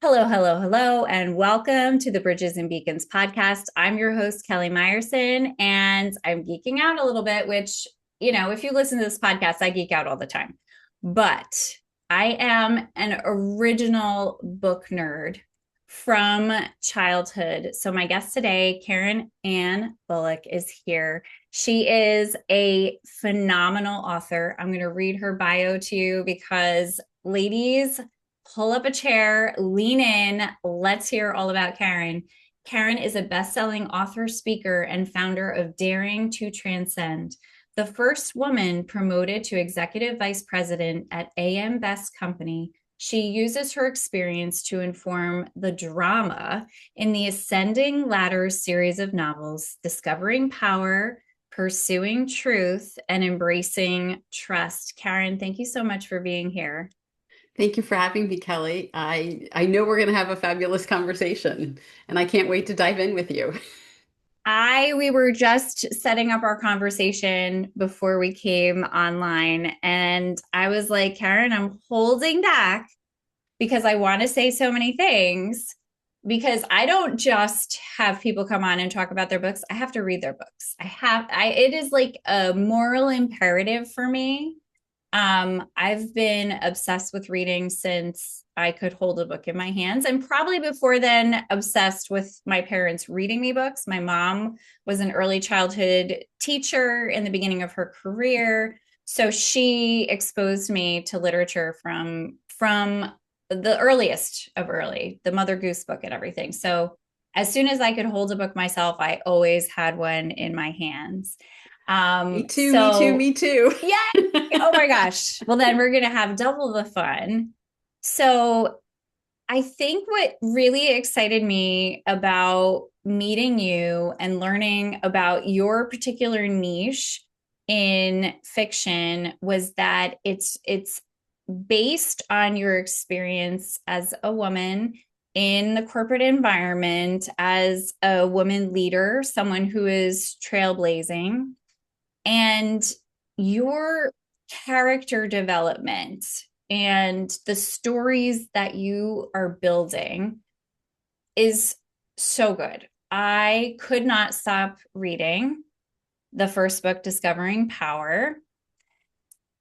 Hello, hello, hello, and welcome to the Bridges and Beacons podcast. I'm your host, Kelly Meyerson, and I'm geeking out a little bit, which, if you listen to this podcast, I geek out all the time. But I am an original book nerd from childhood. So, my guest today, Karen Ann Bulluck, is here. She is a phenomenal author. I'm going to read her bio to you because, ladies, pull up a chair, lean in. Let's hear all about Karen. Karen is a best-selling author, speaker, and founder of Daring to Transcend, the first woman promoted to executive vice president at AM Best Company. She uses her experience to inform the drama in the Ascending Ladders series of novels, Discovering Power, Pursuing Truth, and Embracing Trust. Karen, thank you so much for being here. Thank you for having me, Kelly. I know we're going to have a fabulous conversation, and I can't wait to dive in with you. We were just setting up our conversation before we came online, and I was like, Karen, I'm holding back because I want to say so many things because I don't just have people come on and talk about their books. I have to read their books. It is like a moral imperative for me. I've been obsessed with reading since I could hold a book in my hands, and probably before then, obsessed with my parents reading me books. My mom was an early childhood teacher in the beginning of her career, so she exposed me to literature from the earliest of early, the Mother Goose book and everything. So as soon as I could hold a book myself, I always had one in my hands. Me too, me too, So me too. yeah. Oh my gosh. Well, then we're going to have double the fun. So, I think what really excited me about meeting you and learning about your particular niche in fiction was that it's based on your experience as a woman in the corporate environment, as a woman leader, someone who is trailblazing, and your character development and the stories that you are building is so good. I could not stop reading the first book, Discovering Power.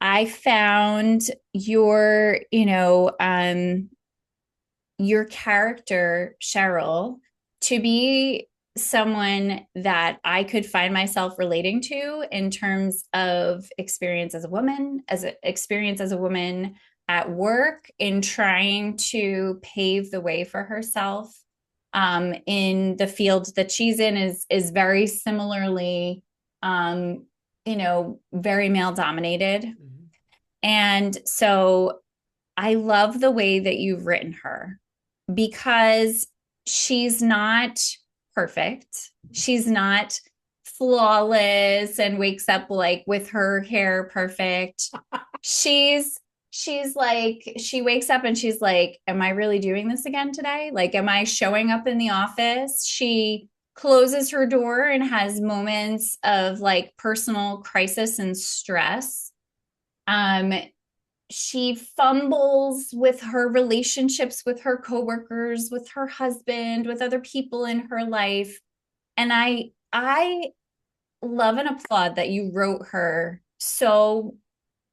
I found your character, Cheryl, to be someone that I could find myself relating to in terms of experience as a woman, as an experience as a woman at work, in trying to pave the way for herself in the field that she's in is very similarly very male dominated. Mhm. And so I love the way that you've written her because she's not perfect. She's not flawless and wakes up like with her hair perfect. She's she's like she wakes up and she's like, am I really doing this again today? Like, am I showing up in the office? She closes her door and has moments of like personal crisis and stress. Um, she fumbles with her relationships with her coworkers, with her husband, with other people in her life. And I love and applaud that you wrote her so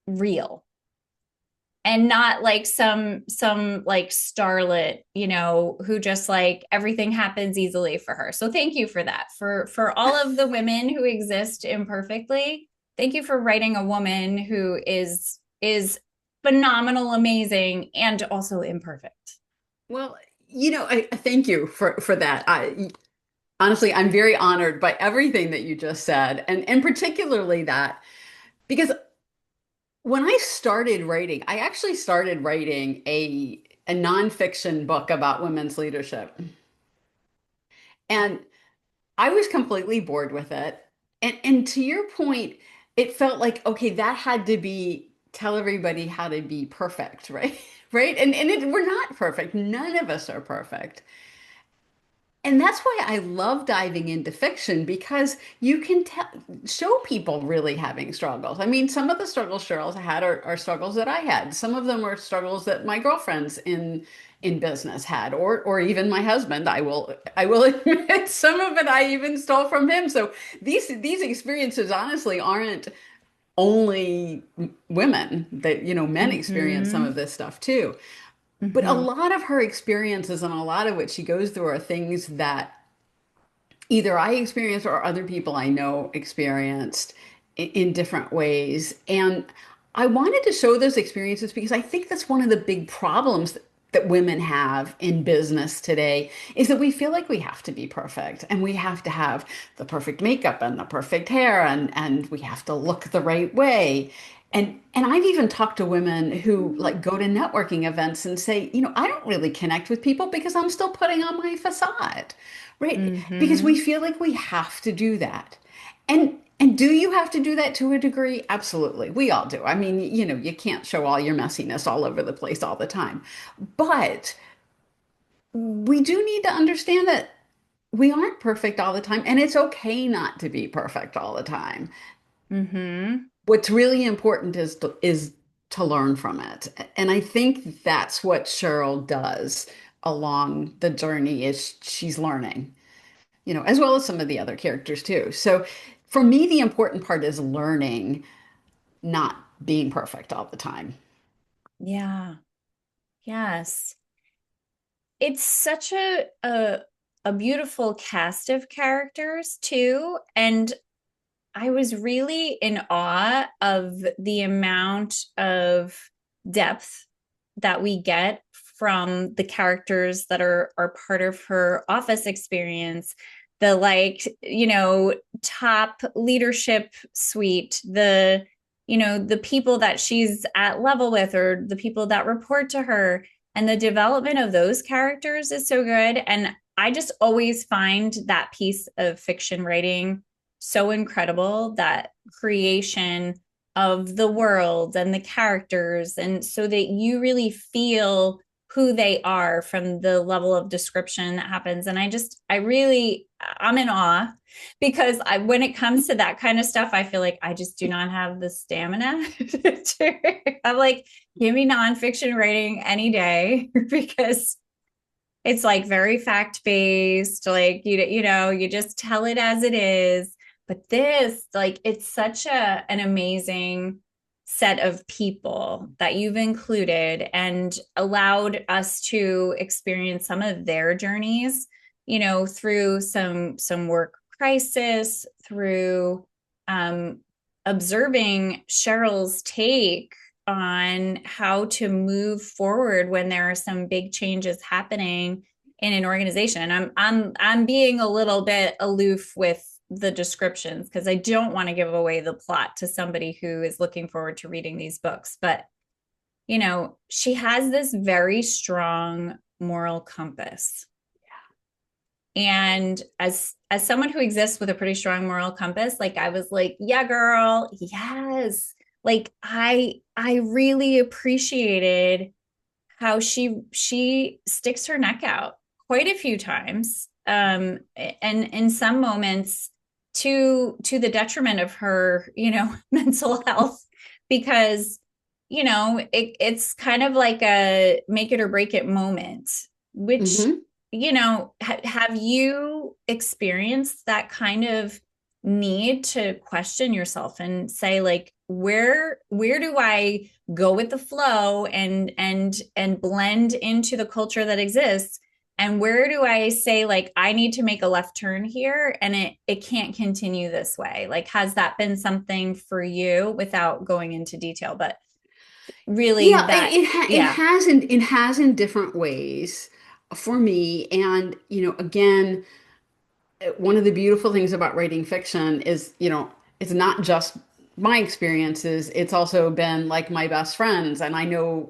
real and not like some like starlet, who just like everything happens easily for her. So thank you for that. For all of the women who exist imperfectly, thank you for writing a woman who is phenomenal, amazing, and also imperfect. Well, I thank you for that. Honestly, I'm very honored by everything that you just said, and particularly that because when I started writing, I actually started writing a nonfiction book about women's leadership. And I was completely bored with it. And to your point, it felt like, okay, that had to be tell everybody how to be perfect, right? Right? And we're not perfect. None of us are perfect. And that's why I love diving into fiction because you can show people really having struggles. I mean, some of the struggles Cheryl's had are struggles that I had. Some of them are struggles that my girlfriends in business had, or even my husband. I will admit some of it I even stole from him. So these experiences honestly aren't only women that, men experience some of Mm-hmm. this stuff too. But a Mm-hmm. lot of her experiences and a lot of what she goes through are things that either I experienced or other people I know experienced in different ways. And I wanted to show those experiences because I think that's one of the big problems that women have in business today is that we feel like we have to be perfect and we have to have the perfect makeup and the perfect hair and we have to look the right way. And I've even talked to women who like go to networking events and say, I don't really connect with people because I'm still putting on my facade, right? Because we Mm-hmm. feel like we have to do that. And do you have to do that to a degree? Absolutely. We all do. I mean, you can't show all your messiness all over the place all the time. But we do need to understand that we aren't perfect all the time, and it's okay not to be perfect all the time. Mm-hmm. What's really important is to learn from it. And I think that's what Cheryl does along the journey is she's learning, as well as some of the other characters too. So for me, the important part is learning, not being perfect all the time. Yeah. Yes. It's such a beautiful cast of characters too. And I was really in awe of the amount of depth that we get from the characters that are part of her office experience. The like, top leadership suite, the people that she's at level with or the people that report to her. And the development of those characters is so good. And I just always find that piece of fiction writing so incredible, that creation of the world and the characters, and so that you really feel who they are from the level of description that happens. And I'm in awe because when it comes to that kind of stuff, I feel like I just do not have the stamina I'm like, give me nonfiction writing any day because it's like very fact based, like you just tell it as it is. But this, like, it's such an amazing set of people that you've included and allowed us to experience some of their journeys, through some work crisis, through um observing Cheryl's take on how to move forward when there are some big changes happening in an organization. And I'm being a little bit aloof with the descriptions because I don't want to give away the plot to somebody who is looking forward to reading these books. But she has this very strong moral compass. And as someone who exists with a pretty strong moral compass, like I was like, yeah, girl, yes. Like I really appreciated how she sticks her neck out quite a few times, and in some moments to the detriment of her, mental health, because it's kind of like a make it or break it moment, which Hmm. have you experienced that kind of need to question yourself and say, like, where do I go with the flow and blend into the culture that exists, and where do I say, like, I need to make a left turn here and it can't continue this way? Like, has that been something for you, without going into detail, but really Yeah, that? it Yeah. has in different ways for me. And again, one of the beautiful things about writing fiction is, it's not just my experiences, it's also been like my best friends. And I know,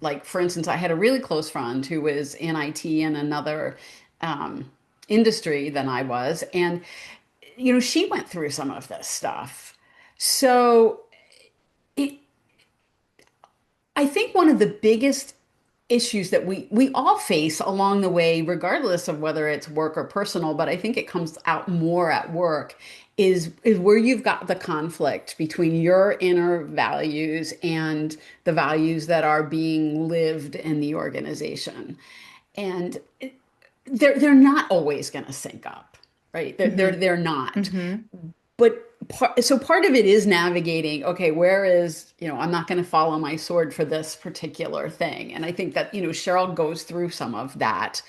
like, for instance, I had a really close friend who was in IT in another um, industry than I was. And, she went through some of this stuff. So it, I think one of the biggest issues that we all face along the way, regardless of whether it's work or personal, but I think it comes out more at work, is where you've got the conflict between your inner values and the values that are being lived in the organization. And they're not always going to sync up, right? Mm-hmm. They're not. Mm-hmm. But so part of it is navigating, okay, where is, I'm not going to follow my sword for this particular thing. And I think that, Cheryl goes through some of that.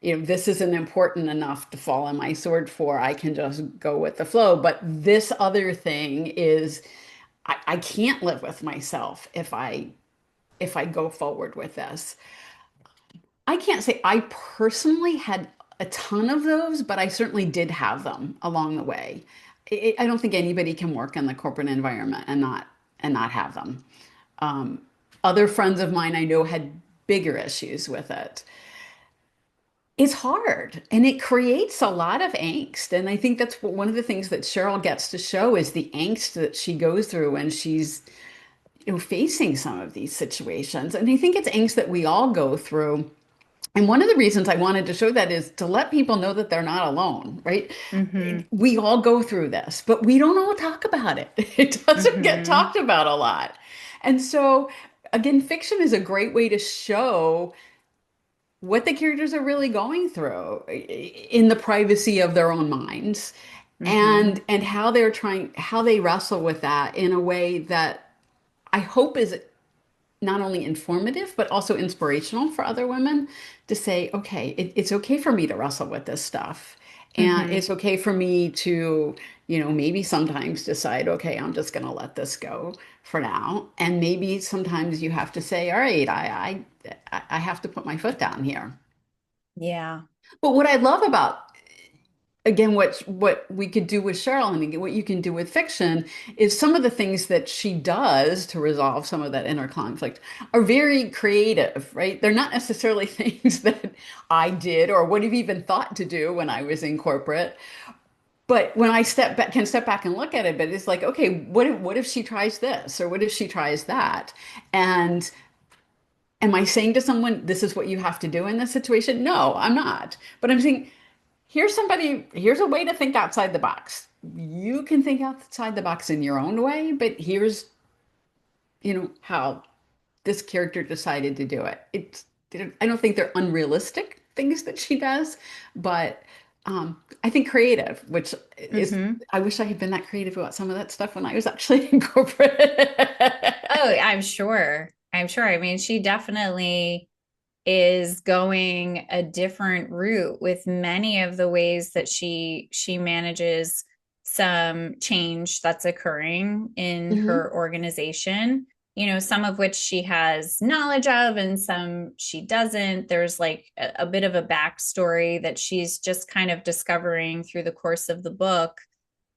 This isn't important enough to follow my sword for. I can just go with the flow. But this other thing is, I can't live with myself if I go forward with this. I can't say I personally had a ton of those, but I certainly did have them along the way. I don't think anybody can work in the corporate environment and not have them. Um, Other friends of mine I know had bigger issues with it. It's hard and it creates a lot of angst. And I think that's one of the things that Cheryl gets to show is the angst that she goes through when she's facing some of these situations. And I think it's angst that we all go through. And one of the reasons I wanted to show that is to let people know that they're not alone, right? Mm-hmm. We all go through this, but we don't all talk about it. It doesn't get Mm-hmm. talked about a lot. And so, again, fiction is a great way to show what the characters are really going through in the privacy of their own minds Mm-hmm. and how they wrestle with that in a way that I hope is not only informative, but also inspirational for other women to say, okay, it's okay for me to wrestle with this stuff. And Mm-hmm. it's okay for me to, maybe sometimes decide, okay, I'm just going to let this go for now. And maybe sometimes you have to say, all right, I have to put my foot down here. Yeah. But what I love about again, what we could do with Cheryl and again, what you can do with fiction is some of the things that she does to resolve some of that inner conflict are very creative, right? They're not necessarily things that I did or would have even thought to do when I was in corporate. But when I can step back and look at it, but it's like, okay, what if she tries this or what if she tries that? And am I saying to someone, this is what you have to do in this situation? No, I'm not. But I'm saying, here's a way to think outside the box. You can think outside the box in your own way, but here's, how this character decided to do it. I don't think they're unrealistic things that she does, but I think creative, which is, Mm-hmm. I wish I had been that creative about some of that stuff when I was actually in corporate. Oh, I'm sure. I'm sure. I mean, she definitely is going a different route with many of the ways that she manages some change that's occurring in Mhm. her organization, some of which she has knowledge of and some she doesn't. There's like a bit of a backstory that she's just kind of discovering through the course of the book.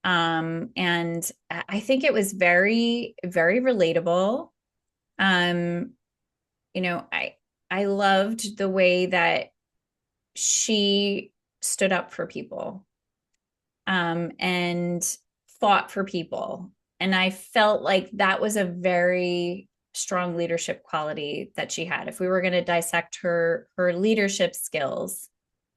And I think it was very, very relatable. um you know i I loved the way that she stood up for people, and fought for people, and I felt like that was a very strong leadership quality that she had. If we were going to dissect her leadership skills,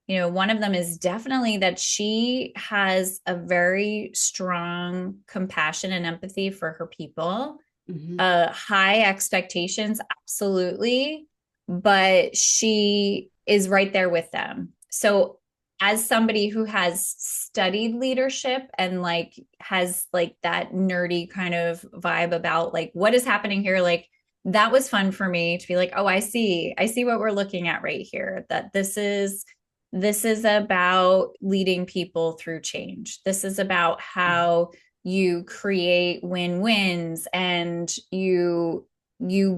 one of them is definitely that she has a very strong compassion and empathy for her people. Mhm. High expectations, absolutely, but she is right there with them. So as somebody who has studied leadership and like has like that nerdy kind of vibe about like what is happening here, like that was fun for me to be like, oh, I see what we're looking at right here, that this is about leading people through change. This is about how you create win-wins, and you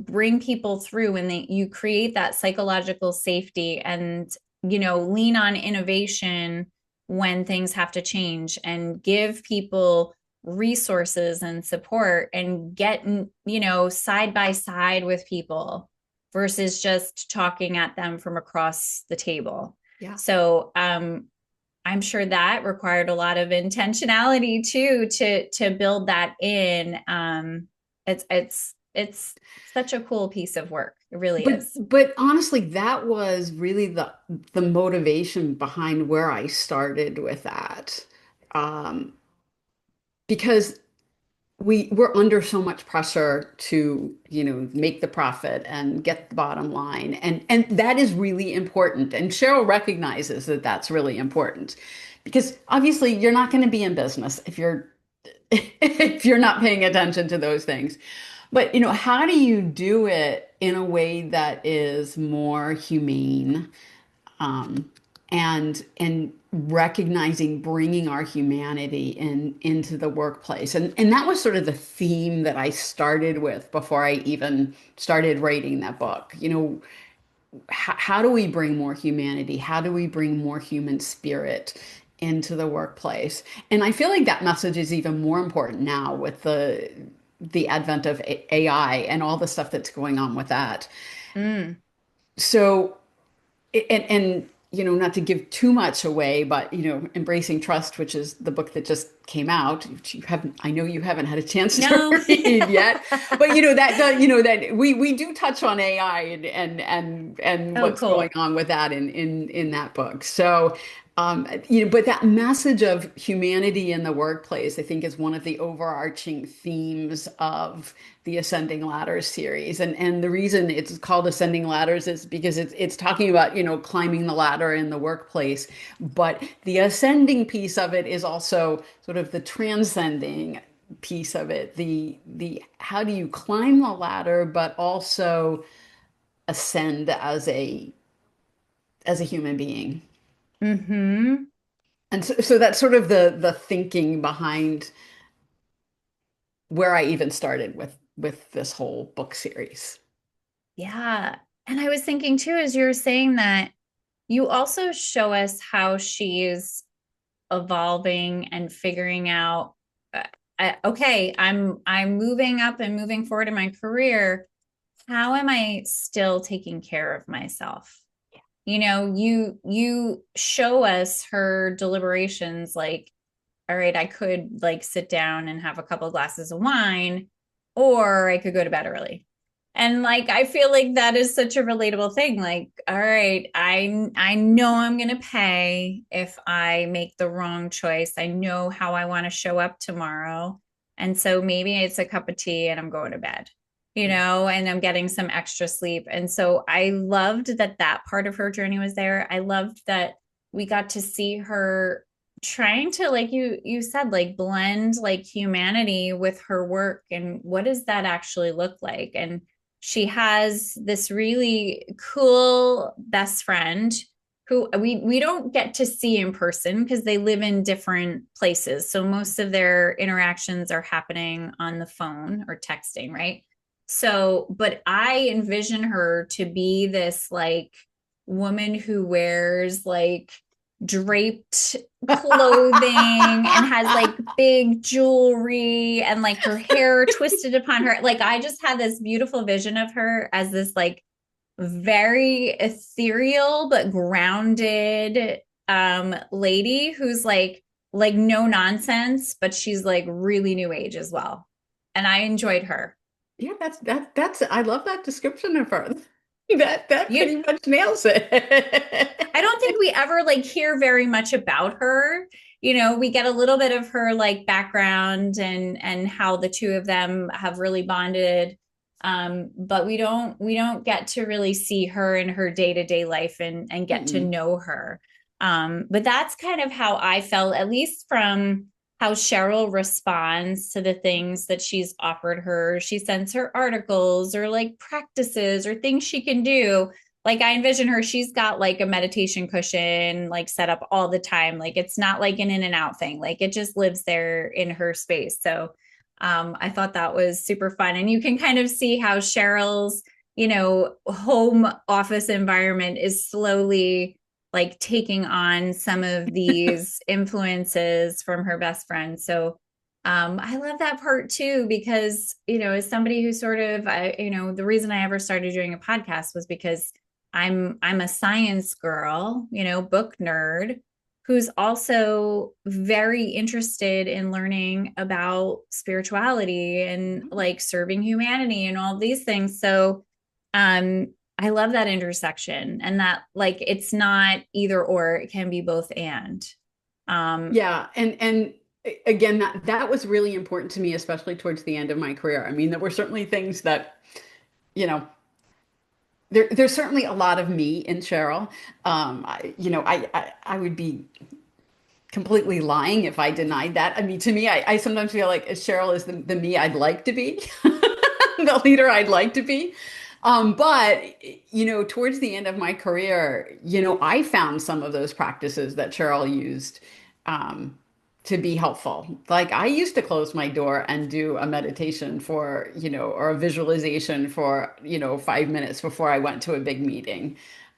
bring people through, and you create that psychological safety, and lean on innovation when things have to change, and give people resources and support, and get side by side with people versus just talking at them from across the table. Yeah. So I'm sure that required a lot of intentionality too to build that in. It's It's such a cool piece of work. It really But is. but honestly, that was really the motivation behind where I started with that. Um, because we're under so much pressure to, make the profit and get the bottom line. And that is really important. And Cheryl recognizes that that's really important because obviously you're not going to be in business if you're if you're not paying attention to those things. But, how do you do it in a way that is more humane, um, and recognizing bringing our humanity into the workplace, and that was sort of the theme that I started with before I even started writing that book. How do we bring more humanity? How do we bring more human spirit into the workplace? And I feel like that message is even more important now with the advent of AI and all the stuff that's going on with that. Mm. So, and not to give too much away, but Embracing Trust, which is the book that just came out, which you haven't, I know you haven't had a chance to No. read yet, but that does, that we do touch on AI and Oh, what's going cool. on with that in that book. So, but that message of humanity in the workplace, I think, is one of the overarching themes of the Ascending Ladders series. And the reason it's called Ascending Ladders is because it's talking about, climbing the ladder in the workplace. But the ascending piece of it is also sort of the transcending piece of it. The how do you climb the ladder, but also ascend as a human being. Hmm. And so that's sort of the thinking behind where I even started with this whole book series. Yeah. And I was thinking too, as you were saying that, you also show us how she's evolving and figuring out, uh, okay, I'm moving up and moving forward in my career. How am I still taking care of myself? You show us her deliberations, like, all right, I could like sit down and have a couple of glasses of wine, or I could go to bed early. And like I feel like that is such a relatable thing. Like, all right, I know I'm gonna pay if I make the wrong choice. I know how I want to show up tomorrow. And so maybe it's a cup of tea and I'm going to bed, Yeah. and I'm getting some extra sleep. And so I loved that that part of her journey was there. I loved that we got to see her trying to, like you said, like blend like humanity with her work, and what does that actually look like. And she has this really cool best friend who we don't get to see in person because they live in different places, so most of their interactions are happening on the phone or texting, right? So but I envision her to be this like woman who wears like draped clothing and has like big jewelry and like her hair twisted upon her. Like I just had this beautiful vision of her as this like very ethereal but grounded lady who's like no nonsense, but she's like really new age as well. And I enjoyed her. Yeah, that's I love that description of her. That You pretty much nails it. I don't think we ever like hear very much about her. We get a little bit of her like background and how the two of them have really bonded. But we don't get to really see her in her day-to-day life and get to Mm-mm. know her. But that's kind of how I felt, at least from how Cheryl responds to the things that she's offered her. She sends her articles or like practices or things she can do. Like I envision her, she's got like a meditation cushion like set up all the time. Like it's not like an in and out thing. Like it just lives there in her space. So I thought that was super fun. And you can kind of see how Cheryl's, home office environment is slowly like taking on some of these influences from her best friend. So I love that part too, because, as somebody who sort of, the reason I ever started doing a podcast was because I'm a science girl, book nerd. who's also very interested in learning about spirituality and like serving humanity and all these things. So I love that intersection, and that like it's not either or, it can be both and. Um Yeah, and again, that was really important to me, especially towards the end of my career. I mean, there were certainly things that, you know, there's certainly a lot of me in Cheryl. I would be completely lying if I denied that. I mean, to me, I sometimes feel like Cheryl is the me I'd like to be, the leader I'd like to be. But, towards the end of my career, I found some of those practices that Cheryl used um, to be helpful. Like I used to close my door and do a meditation for, or a visualization for, 5 minutes before I went to a big meeting.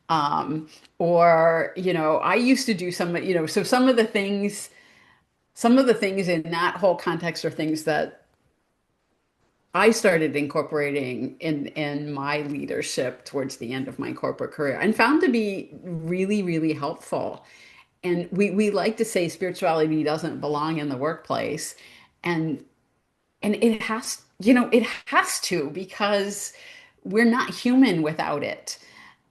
Um, or, I used to do so some of the things in that whole context are things that I started incorporating in my leadership towards the end of my corporate career and found to be really, really helpful. And we like to say spirituality doesn't belong in the workplace. And it has to because we're not human without it.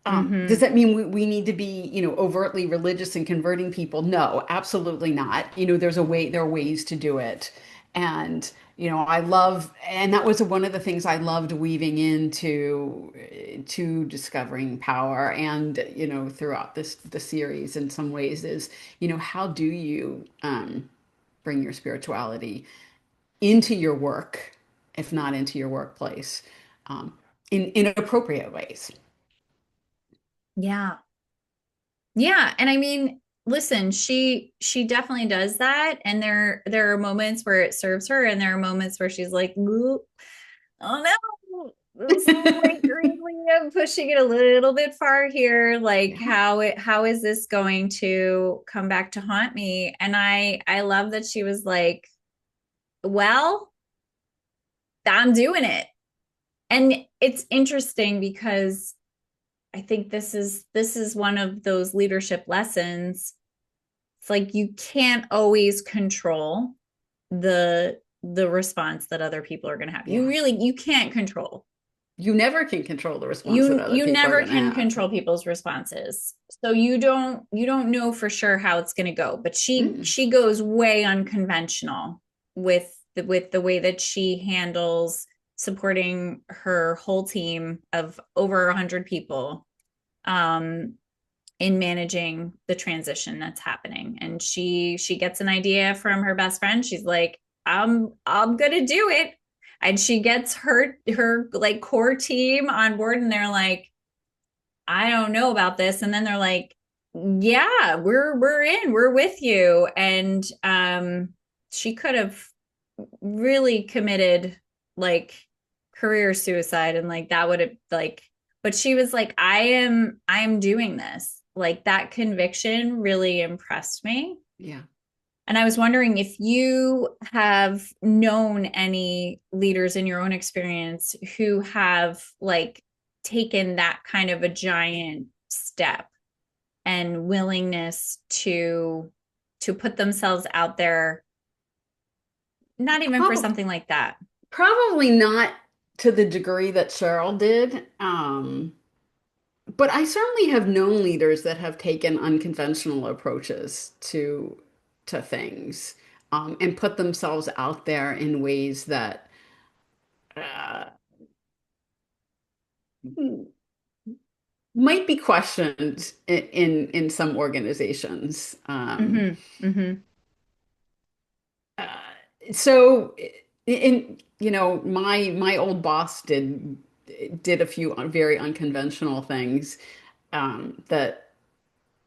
Does mhm. that mean we need to be, overtly religious and converting people? No, absolutely not. There are ways to do it. And, and that was one of the things I loved weaving into to discovering power and, throughout the series in some ways is, how do you bring your spirituality into your work, if not into your workplace, um, in appropriate ways? Yeah. Yeah, and I mean, listen, she definitely does that, and there are moments where it serves her, and there are moments where she's like, "Ooh, oh no, this is like really I'm pushing it a little bit far here. Like Yeah. how is this going to come back to haunt me?" And I love that she was like, "Well, I'm doing it." And it's interesting because I think this is one of those leadership lessons. It's like you can't always control the response that other people are going to have. Yeah. You can't control. You never can control the response that other You people are never going to can have. control people's responses. So you don't know for sure how it's going to go, but Mm. she goes way unconventional with the way that she handles supporting her whole team of over 100 people. Um in managing the transition that's happening, and she gets an idea from her best friend. She's like, I'm gonna do it, and she gets her like core team on board, and they're like, I don't know about this, and then they're like, yeah, we're in, we're with you. And she could have really committed like career suicide, and like that would have like, but she was like, I'm doing this. Like that conviction really impressed me. Yeah. And I was wondering if you have known any leaders in your own experience who have like taken that kind of a giant step and willingness to put themselves out there, not even for Probably, something like that. probably not to the degree that Cheryl did. But I certainly have known leaders that have taken unconventional approaches to things, and put themselves out there in ways that uh, might be questioned in some organizations. Mm-hmm. Mm-hmm. Uh, so my old boss did a few very unconventional things that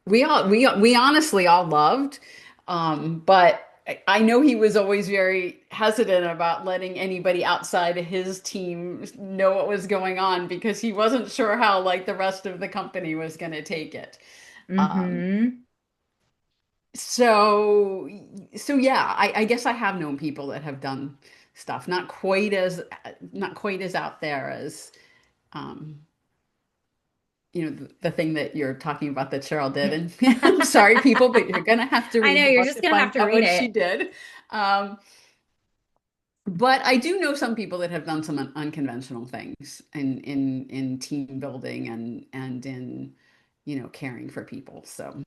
we honestly all loved. But I know he was always very hesitant about letting anybody outside of his team know what was going on because he wasn't sure how like the rest of the company was going to take it. Um, Mm-hmm. so yeah, I guess I have known people that have done stuff not quite as out there as um, the thing that you're talking about that Cheryl did. And I'm sorry, people, but you're going to have to I read know the you're book just to gonna have find to out read what she it. did. Um, but I do know some people that have done some unconventional things in team building and in, caring for people. So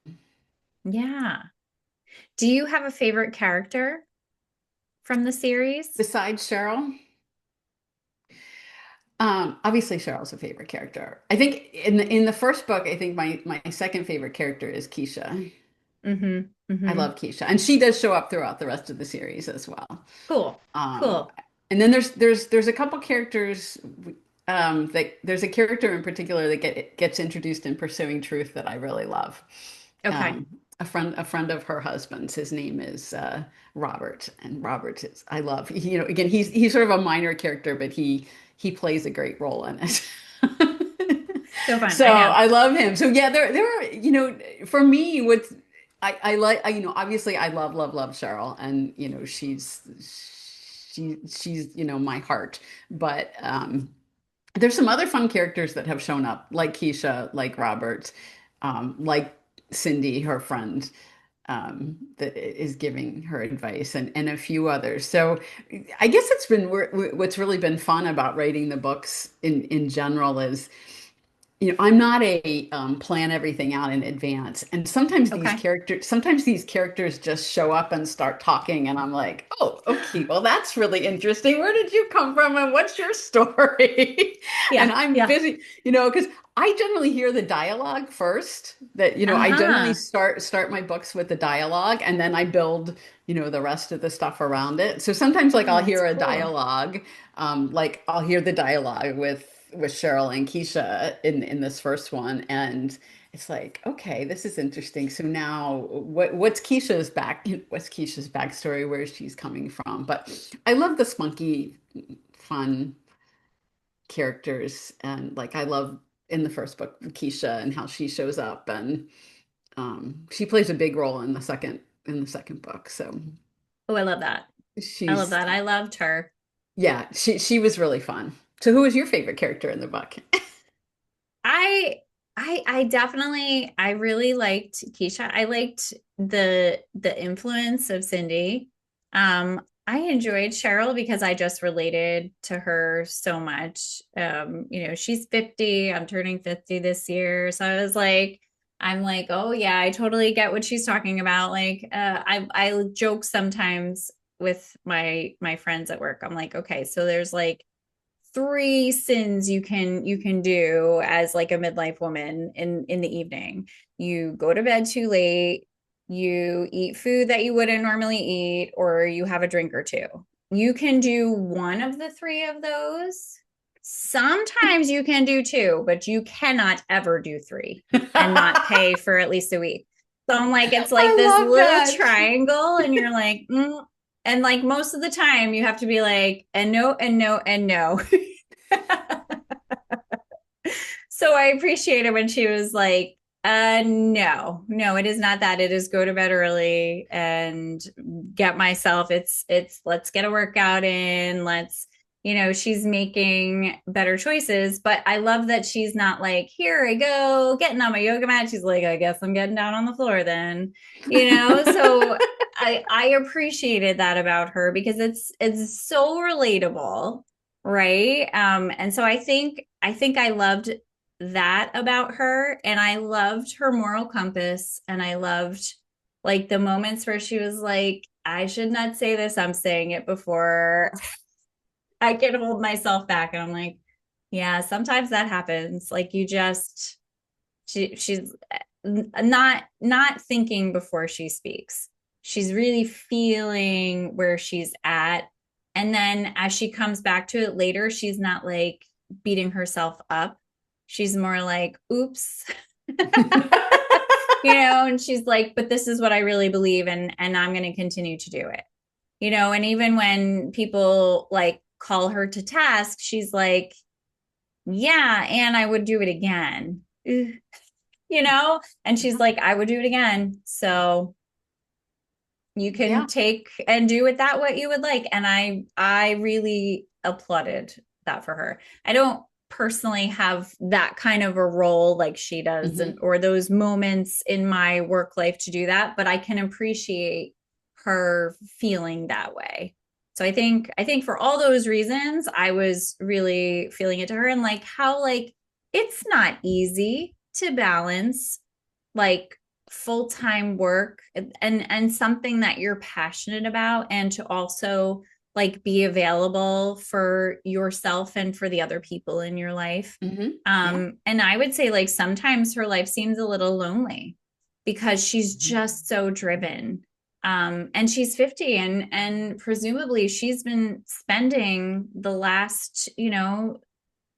Yeah. Do you have a favorite character from the series? besides Cheryl, obviously Cheryl's a favorite character. I think in the first book, I think my second favorite character is Keisha. Mm-hmm. I Mm-hmm. love Keisha, and she does show up throughout the rest of the series as well. Cool. Um, Cool. and then there's a couple characters that there's a character in particular that gets introduced in Pursuing Truth that I really love. Okay. Um, a friend of her husband's. His name is Robert, and Robert is I love. Again, he's sort of a minor character, but he plays a great role in it. So fun. So I know. I love him. So yeah, there are, for me, what I like, obviously I love Cheryl, and she's my heart. But there's some other fun characters that have shown up, like Keisha, like Robert, like Cindy, her friend, that is giving her advice, and a few others. So I guess what's really been fun about writing the books in general is, I'm not a plan everything out in advance. And Okay. sometimes these characters just show up and start talking, and I'm like, oh, okay, well, that's really interesting. Where did you come from, and what's your story? And Yeah. I'm Yeah. busy, because I generally hear the dialogue first. That, I generally Uh-huh. start my books with the dialogue, and then I build, the rest of the stuff around it. So sometimes, like, Oh, I'll that's hear a cool. dialogue, like I'll hear the dialogue with Cheryl and Keisha in this first one, and it's like, okay, this is interesting. So now, what's Keisha's backstory, where she's coming from? But I love the spunky, fun characters, and like I love in the first book Keisha and how she shows up, and she plays a big role in the second book. So Oh, I love that. I love she's that. I loved her. yeah, she was really fun. So who was your favorite character in the book? I I definitely I really liked Keisha. I liked the influence of Cindy. I enjoyed Cheryl because I just related to her so much. She's 50, I'm turning 50 this year. So I'm like, oh yeah, I totally get what she's talking about. Like I joke sometimes with my friends at work. I'm like, okay, so there's like three sins you can do as like a midlife woman in the evening. You go to bed too late, you eat food that you wouldn't normally eat, or you have a drink or two. You can do one of the three of those. Sometimes you can do two, but you cannot ever do three and not pay for at least a week. So I'm like, it's like I this love little that. triangle, and you're like, and like most of the time you have to be like, and no, and no, and no. So I appreciated when she was like, no, no, it is not that. It is go to bed early and get myself. It's let's get a workout in. She's making better choices. But I love that she's not like, here I go, getting on my yoga mat. She's like, I guess I'm getting down on the floor then, so I appreciated that about her because it's so relatable, right? And so I think I loved that about her, and I loved her moral compass, and I loved like the moments where she was like, I should not say this, I'm saying it before I can hold myself back. And I'm like, yeah, sometimes that happens. Like she's not thinking before she speaks. She's really feeling where she's at. And then as she comes back to it later, she's not like beating herself up. She's more like, oops. And she's like, but this is what I really believe, and I'm going to continue to do it. And even when people like call her to task, she's like, yeah, and I would do it again. And she's like, I would do it again. So you can Yeah. take and do with that what you would like. And I really applauded that for her. I don't personally have that kind of a role like she does, and Hmm. or those moments in my work life to do that, but I can appreciate her feeling that way. So I think for all those reasons, I was really feeling it to her, and like how like it's not easy to balance like full-time work and something that you're passionate about, and to also like be available for yourself and for the other people in your life. Hmm. Yeah. And I would say like sometimes her life seems a little lonely because she's Mhm. just so driven. And she's 50, and presumably she's been spending the last,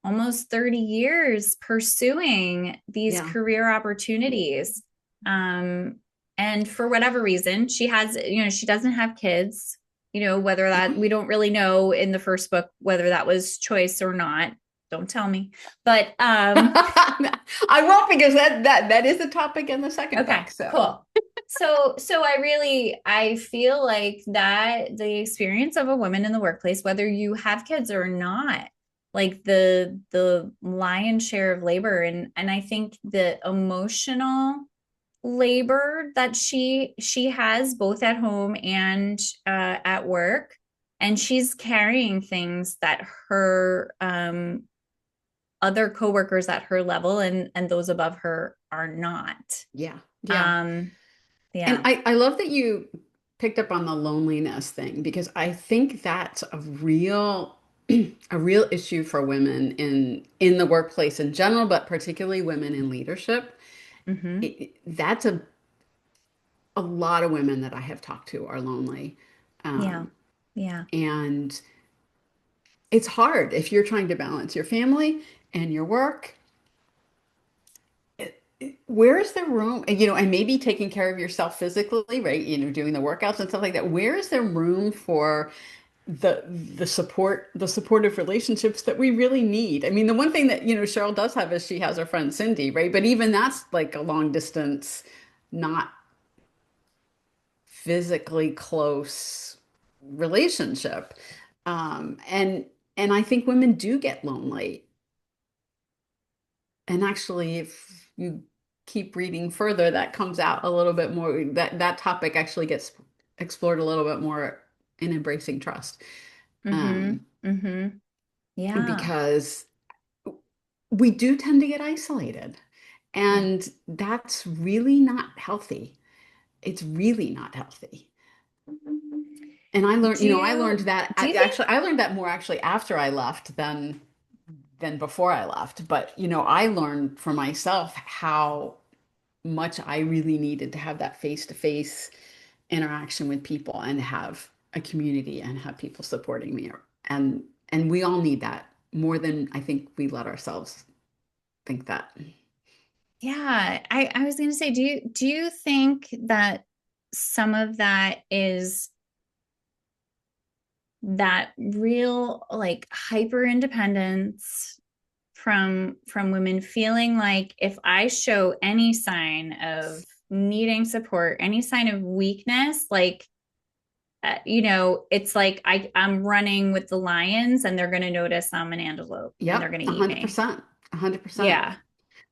almost 30 years pursuing these Yeah. career opportunities. Um, and for whatever reason, she doesn't have kids, whether that, Mhm. we don't really know in the first book whether that was choice or not. Don't tell me. But I won't, because that is the topic in the second okay, book. So cool. So I feel like that the experience of a woman in the workplace, whether you have kids or not, like the lion's share of labor, and I think the emotional labor that she has both at home and at work, and she's carrying things that her other coworkers at her level and those above her are not. yeah, yeah. um And yeah. I love that you picked up on the loneliness thing, because I think that's a real a real issue for women in the workplace in general, but particularly women in leadership. Mm-hmm. That's a lot of women that I have talked to are lonely. Yeah. Um, Yeah. and it's hard if you're trying to balance your family and your work. Where is the room, and maybe taking care of yourself physically, right? Doing the workouts and stuff like that. Where is there room for the support, the supportive relationships that we really need? I mean, the one thing that, Cheryl does have is she has her friend Cindy, right? But even that's like a long distance, not physically close relationship. And I think women do get lonely. And actually, if you keep reading further, that comes out a little bit more. That topic actually gets explored a little bit more in Embracing Trust. Mm-hmm. Um, Mm-hmm. Yeah. because we do tend to get isolated, Yeah. and that's really not healthy. It's really not healthy. And I learned that Do you think actually, I learned that more actually after I left than before I left. But, I learned for myself how much I really needed to have that face-to-face interaction with people, and have a community, and have people supporting me. And we all need that more than I think we let ourselves think that. yeah, I was gonna say, do you think that some of that is that real like hyper independence from women feeling like if I show any sign of needing support, any sign of weakness, like it's like I'm running with the lions and they're going to notice I'm an antelope and they're Yep, going to eat me. 100%. 100%. Yeah.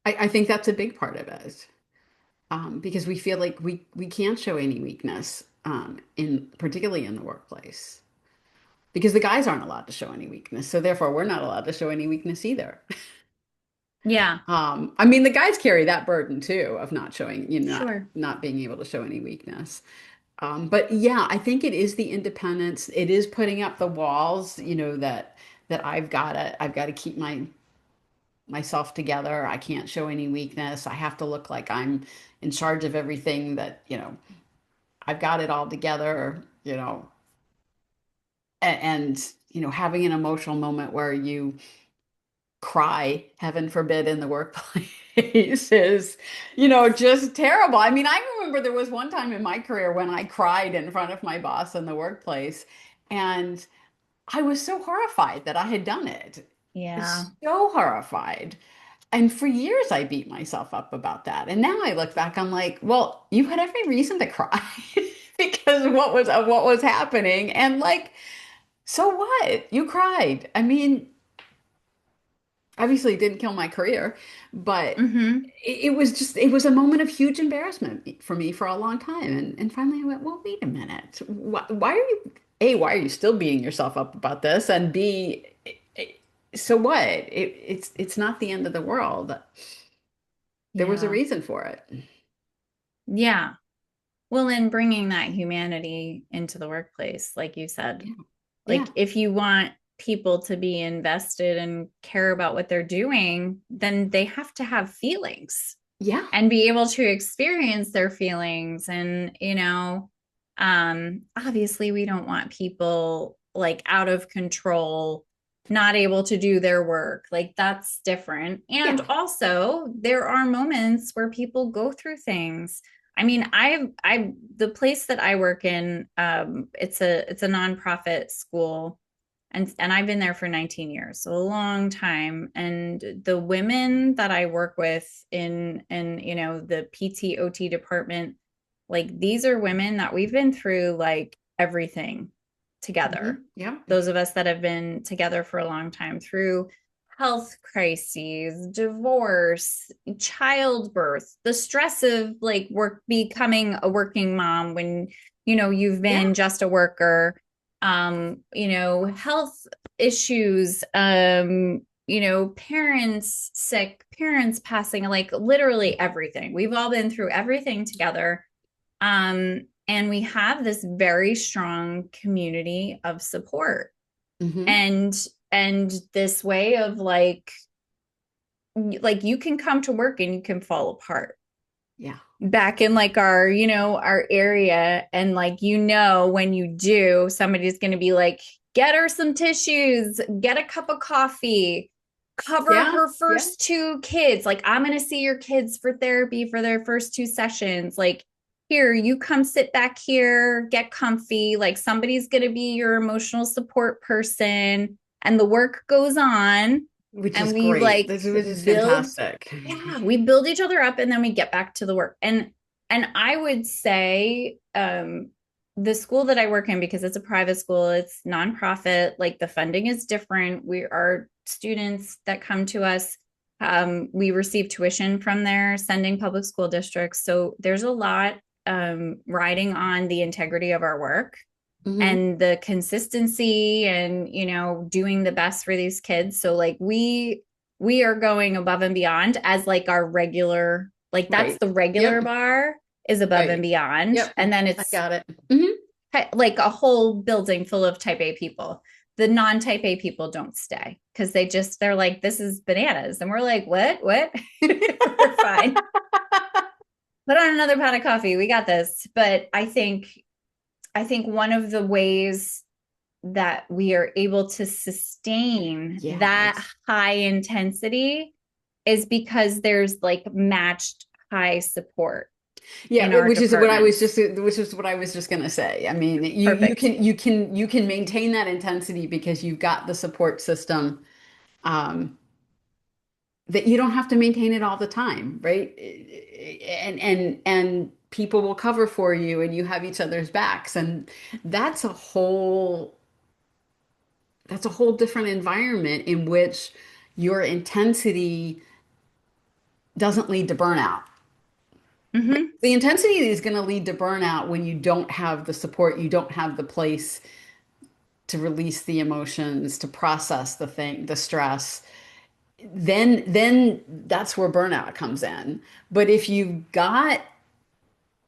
I think that's a big part of it. Because we feel like we can't show any weakness, particularly in the workplace, because the guys aren't allowed to show any weakness, so therefore we're not allowed to show any weakness either. Yeah. I mean, the guys carry that burden too of not showing, Sure. not being able to show any weakness. But yeah, I think it is the independence. It is putting up the walls, that I've got to keep myself together. I can't show any weakness. I have to look like I'm in charge of everything, that, I've got it all together, and having an emotional moment where you cry, heaven forbid, in the workplace is, just terrible. I mean, I remember there was one time in my career when I cried in front of my boss in the workplace, and I was so horrified that I had done it. Yeah. So horrified. And for years, I beat myself up about that. And now I look back, I'm like, well, you had every reason to cry because of what was happening. And like, so what? You cried. I mean, obviously it didn't kill my career, but Mm-hmm. it was a moment of huge embarrassment for me for a long time. And finally I went, well, wait a minute. Why are you, A, why are you still beating yourself up about this? And B, so what? It's not the end of the world. There was a Yeah. reason for it. Yeah. Well, and bringing that humanity into the workplace, like you said, Yeah. Yeah. like if you want people to be invested and care about what they're doing, then they have to have feelings Yeah. and be able to experience their feelings. And, obviously we don't want people like out of control, not able to do their work. Like that's different. And Yeah. also there are moments where people go through things. I mean, the place that I work in, it's a nonprofit school, and I've been there for 19 years, so a long time. And the women that I work with in the PT/OT department, like these are women that we've been through like everything together. Yeah. Those of us that have been together for a long time through health crises, divorce, childbirth, the stress of like work, becoming a working mom when you've Yeah. been just a worker, health issues, parents sick, parents passing, like literally everything. We've all been through everything together. And we have this very strong community of support, Hmm. and this way of like you can come to work and you can fall apart Yeah. back in like our area, and like when you do, somebody's going to be like, get her some tissues, get a cup of coffee, cover Yeah. her Yeah. first two kids, like I'm going to see your kids for therapy for their first two sessions, like here, you come sit back here, get comfy, like somebody's going to be your emotional support person, and the work goes on. Which is And we great. like This was just build fantastic. yeah, we build each other up, and then we get back to the work. And I would say the school that I work in, because it's a private school, it's nonprofit, like the funding is different. We are students that come to us, we receive tuition from their sending public school districts. So there's a lot riding on the integrity of our work Hmm. and the consistency, and doing the best for these kids. So like we are going above and beyond as like our regular, like that's Right. the regular Yep. bar is above and Right. beyond, Yep. and then I it's got it. Hmm. like a whole building full of type A people. The non-type A people don't stay because they're like, this is bananas, and we're like, what we're fine, put on another pot of coffee, we got this. But I think one of the ways that we are able to sustain that Yes. high intensity is because there's like matched high support in Yeah, our departments. which is what I was just gonna say. I mean, Perfect. you can maintain that intensity because you've got the support system, um, that you don't have to maintain it all the time, right? And people will cover for you, and you have each other's backs, and that's a whole that's a whole different environment in which your intensity doesn't lead to burnout. Mm-hmm. The intensity is going to lead to burnout when you don't have the support, you don't have the place to release the emotions, to process the stress. Then that's where burnout comes in. But if you've got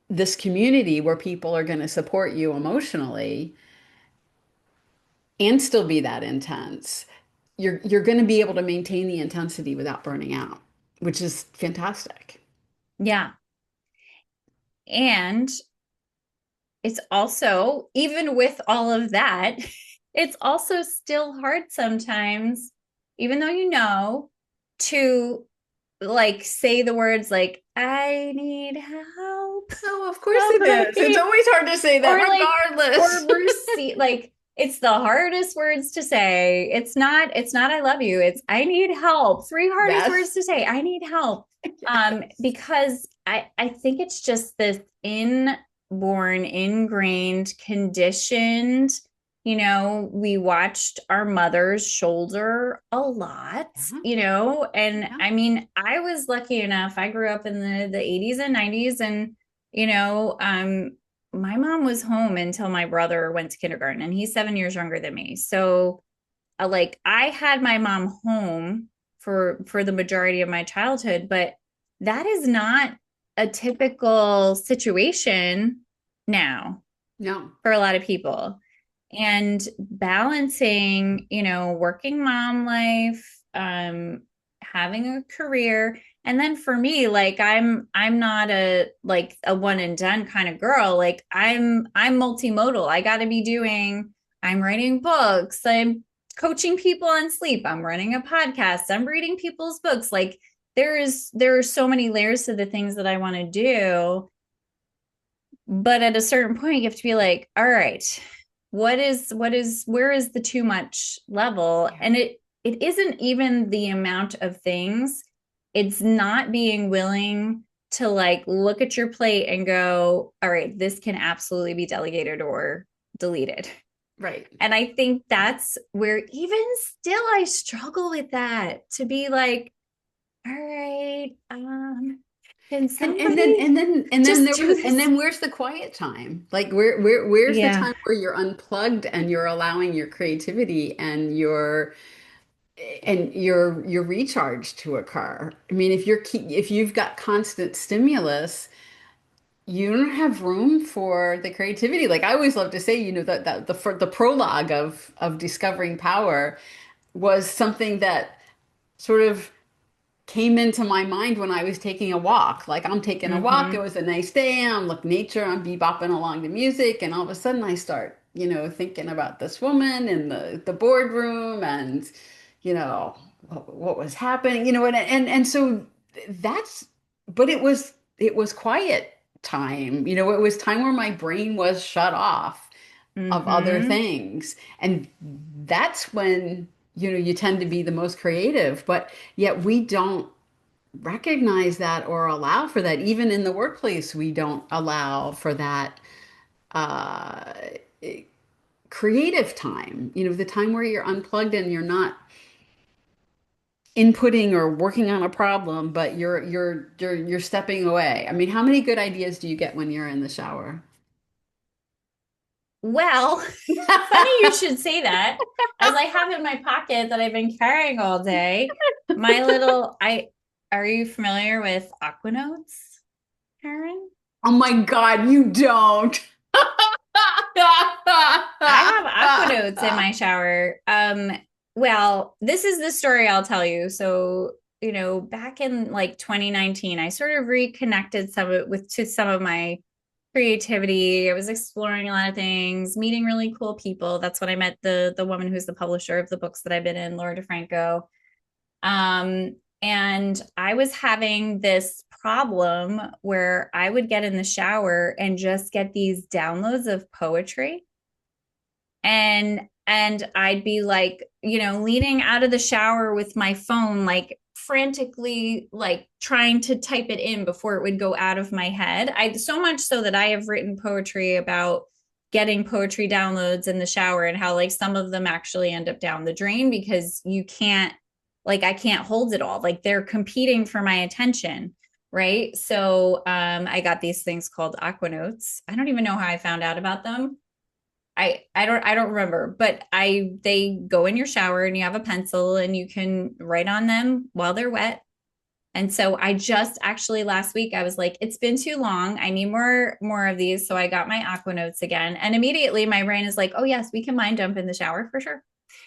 this community where people are going to support you emotionally and still be that intense, you're going to be able to maintain the intensity without burning out, which is fantastic. Yeah. And it's also, even with all of that, it's also still hard sometimes, even though to like say the words like, I need help, Oh, of course help it is. It's me. always hard to say that Or like, regardless. or receive, like it's the hardest words to say. It's not I love you, it's I need help. Three hardest words Yes. to say, I need help. Yes. Because I think it's just this inborn, ingrained, conditioned We watched our mother's shoulder a lot, Yeah. and Yeah. I mean, I was lucky enough. I grew up in the 80s and 90s, and, you know, um, my mom was home until my brother went to kindergarten, and he's 7 years younger than me. So, like, I had my mom home for the majority of my childhood, but that is not a typical situation now No. for a lot of people. And balancing, working mom life, having a career. And then for me, like I'm not a one and done kind of girl. Like I'm multimodal. I'm writing books, I'm coaching people on sleep, I'm running a podcast, I'm reading people's books. Like there are so many layers to the things that I want to do, but at a certain point you have to be like, all right, where is the too much level? Yeah. And it isn't even the amount of things, it's not being willing to like look at your plate and go, all right, this can absolutely be delegated or deleted. Right. And I think that's where even still I struggle with that, to be like, all right, can somebody And then just there do was and this? then where's the quiet time? Like where's the Yeah. time where you're unplugged and you're allowing your creativity and your recharge to occur? I mean, if you've got constant stimulus, you don't have room for the creativity. Like I always love to say, that the prologue of discovering power was something that sort of came into my mind when I was taking a walk. Like I'm taking a walk, it Mm-hmm. was a nice day, I'm looking nature, I'm bebopping along to music, and all of a sudden I start, thinking about this woman in the boardroom and, what was happening, and so that's, but it was quiet time, it was time where my brain was shut off of other Mm-hmm. things. And that's when, you tend to be the most creative, but yet we don't recognize that or allow for that. Even in the workplace, we don't allow for that uh, creative time, the time where you're unplugged and you're not inputting or working on a problem, but you're stepping away. I mean, how many good ideas do you get when you're in the shower? Well, funny you should say that, as I have in my pocket that I've been carrying all day. My little, I, are you familiar with Aqua Notes, Karen? Oh my God, you don't. I have Aqua Notes in my shower. Well, this is the story I'll tell you. So, back in like 2019, I sort of reconnected some of my creativity. I was exploring a lot of things, meeting really cool people. That's when I met the woman who's the publisher of the books that I've been in, Laura DeFranco. And I was having this problem where I would get in the shower and just get these downloads of poetry, and I'd be like, leaning out of the shower with my phone, like frantically, like trying to type it in before it would go out of my head. I so much so that I have written poetry about getting poetry downloads in the shower, and how like some of them actually end up down the drain because you can't, like, I can't hold it all. Like they're competing for my attention. Right. So I got these things called Aqua Notes. I don't even know how I found out about them. I don't remember, but I they go in your shower and you have a pencil and you can write on them while they're wet. And so I just actually last week I was like, it's been too long. I need more of these. So I got my Aqua Notes again. And immediately my brain is like, oh yes, we can mind dump in the shower for sure.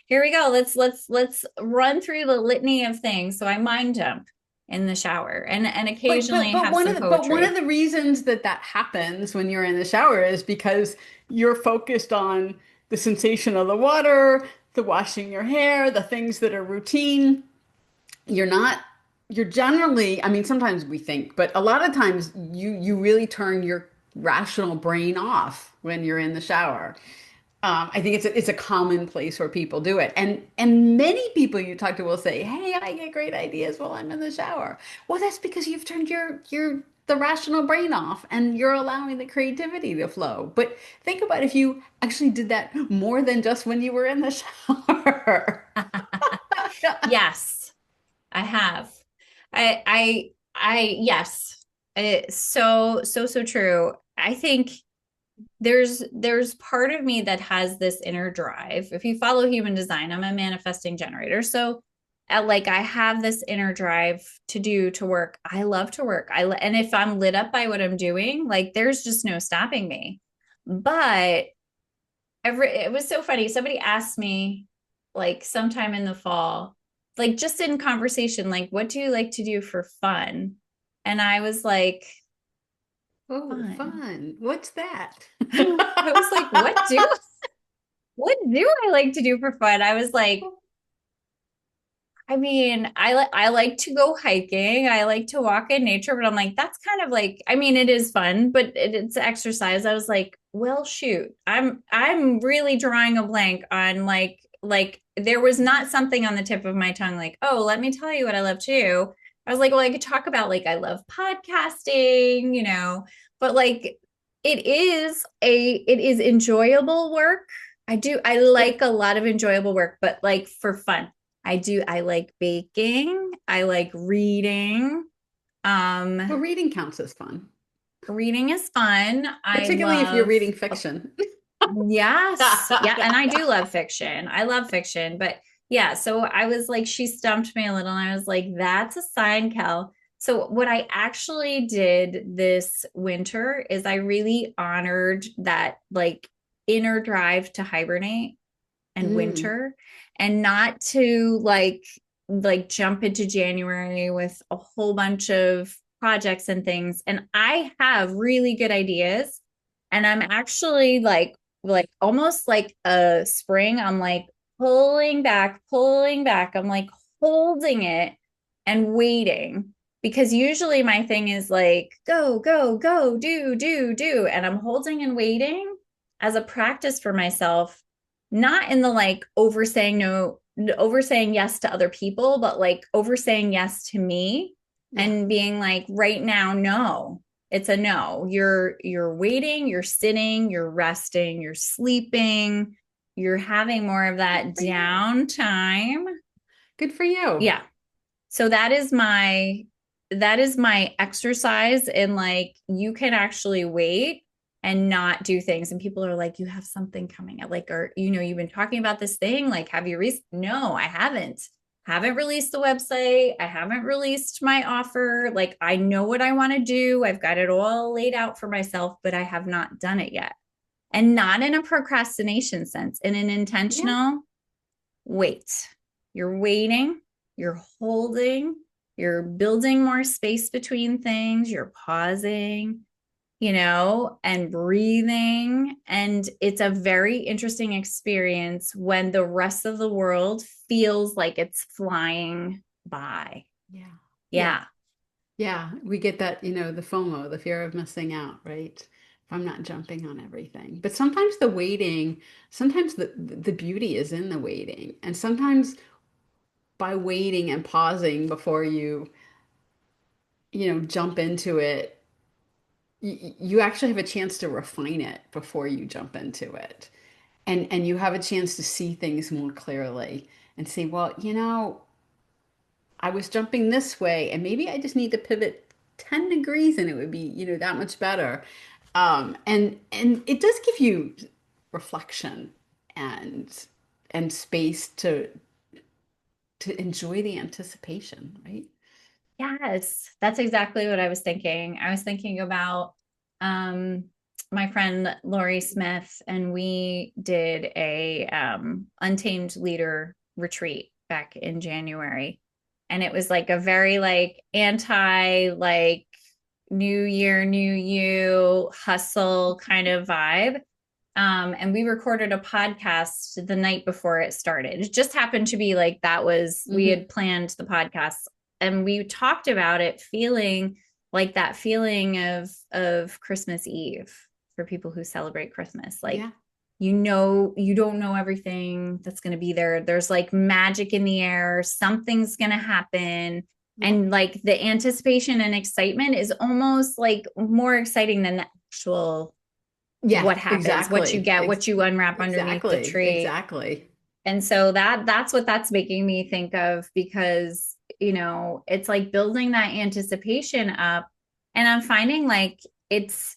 Here we go. Let's run through the litany of things. So I mind dump in the shower, and But but occasionally but have one some of poetry. the reasons that happens when you're in the shower is because you're focused on the sensation of the water, the washing your hair, the things that are routine. You're not, you're generally, I mean, sometimes we think, but a lot of times you really turn your rational brain off when you're in the shower. I think it's a common place where people do it, and many people you talk to will say, "Hey, I get great ideas while I'm in the shower." Well, that's because you've turned your the rational brain off and you're allowing the creativity to flow. But think about if you actually did that more than just when you were in the shower. Yes, I have. Yes. It's so true. I think there's part of me that has this inner drive. If you follow human design, I'm a manifesting generator. So like I have this inner drive to work. I love to work. And if I'm lit up by what I'm doing, like there's just no stopping me. But it was so funny. Somebody asked me like sometime in the fall, like just in conversation, like, what do you like to do for fun? And I was like, Oh, fun. fun. What's that? I was like, what do I like to do for fun? I was like, I mean, I like to go hiking. I like to walk in nature, but I'm like, that's kind of like, I mean, it is fun, but it's exercise. I was like, well, shoot, I'm really drawing a blank on like there was not something on the tip of my tongue like, oh, let me tell you what I love to do. I was like, well, I could talk about like I love podcasting, but like it is enjoyable work. I Yeah. like a lot of enjoyable work, but like for fun. I like baking. I like reading. Well, Um, reading counts as fun, reading is fun. I particularly if you're love, reading fiction. yes. Yeah. And I do love fiction. I love fiction. But yeah, so I was like, she stumped me a little and I was like, that's a sign, Kel. So what I actually did this winter is I really honored that like inner drive to hibernate and Mm, winter and not to like jump into January with a whole bunch of projects and things. And I have really good ideas and I'm actually like almost like a spring. I'm like pulling back. I'm like holding it and waiting because usually my thing is like go, do. And I'm holding and waiting as a practice for myself, not in the like over saying no, over saying yes to other people, but like over saying yes to me yeah. and being like, right now, no, it's a no. You're waiting, you're sitting, you're resting, you're sleeping, you're having more of Good that for you. downtime. Good for you. Yeah. So that is my exercise in like you can actually wait and not do things. And people are like, you have something coming up, like, or you've been talking about this thing. Like, have you no, I haven't. Haven't released the website. I haven't released my offer. Like, I know what I want to do. I've got it all laid out for myself, but I have not done it yet. And not in a procrastination sense, in an Yeah. intentional wait. You're waiting, you're holding, you're building more space between things, you're pausing, and breathing. And it's a very interesting experience when the rest of the world feels like it's flying by. Yeah. Yeah. Yeah. Yeah. We get that, the FOMO, the fear of missing out, right? If I'm not jumping on everything. But sometimes the waiting, sometimes the beauty is in the waiting. And sometimes by waiting and pausing before you jump into it, you actually have a chance to refine it before you jump into it. And you have a chance to see things more clearly and say, well, I was jumping this way and maybe I just need to pivot 10 degrees and it would be, that much better. And it does give you reflection and and space to enjoy the anticipation, right? Yes, that's exactly what I was thinking. I was thinking about um my friend Lori Smith, and we did a Untamed Leader retreat back in January. And it was like a very like anti like new year, new you hustle kind of vibe. And we recorded a podcast the night before it started. It just happened to be like we Hmm. had planned the podcast and we talked about it feeling like that feeling of Christmas Eve for people who celebrate Christmas. Like, Yeah. you don't know everything that's going to be there. There's like magic in the air. Something's going to happen. Yeah. And like the anticipation and excitement is almost like more exciting than the actual Yeah, what happens, what you exactly. get, what you unwrap underneath the Exactly. tree. Exactly. And so that's what that's making me think of, because it's like building that anticipation up. And I'm finding like it's